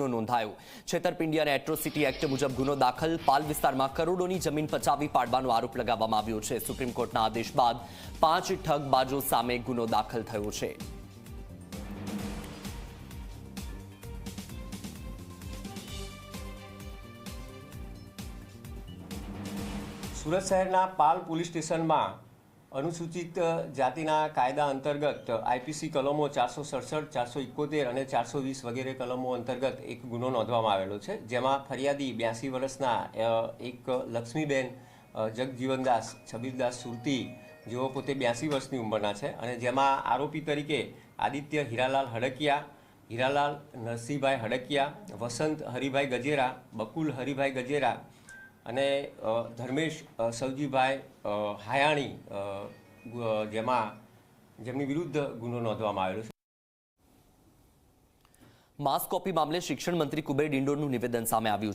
ગુનો નોંધાયો। છેતરપિંડી અને એટ્રોસિટી એક્ટ મુજબ ગુનો દાખલ। પાલ વિસ્તારમાં કરોડોની જમીન પચાવી પાડવાનો આરોપ લગાવવામાં આવ્યો છે। સુપ્રીમ કોર્ટના આદેશ બાદ 5 ઠગબાજો સામે ગુનો દાખલ થયો છે। સુરત શહેરના પાલ પોલીસ સ્ટેશનમાં અનુસૂચિત જાતિના કાયદા અંતર્ગત આઈપીસી કલમો 467, 471 અને 420 વગેરે કલમો અંતર્ગત એક ગુનો નોંધવામાં આવેલો છે, જેમાં ફરિયાદી 82 વર્ષના એક લક્ષ્મીબેન જગજીવનદાસ છબીરદાસ સુરતી, જેઓ પોતે 82 વર્ષની ઉંમરના છે, અને જેમાં આરોપી તરીકે આદિત્ય હીરાલાલ હડકિયા, હીરાલાલ નરસિંહભાઈ હડકિયા, વસંત હરિભાઈ ગજેરા, બકુલ હરિભાઈ ગજેરા અને ધર્મેશ સવજીભાઈ હાયાણી, જેમની વિરુદ્ધ ગુનો નોંધવામાં આવેલો છે। માસ્ક કોપી મામલે શિક્ષણ મંત્રી કુબેર ડિંડોરનું નિવેદન સામે આવ્યું છે।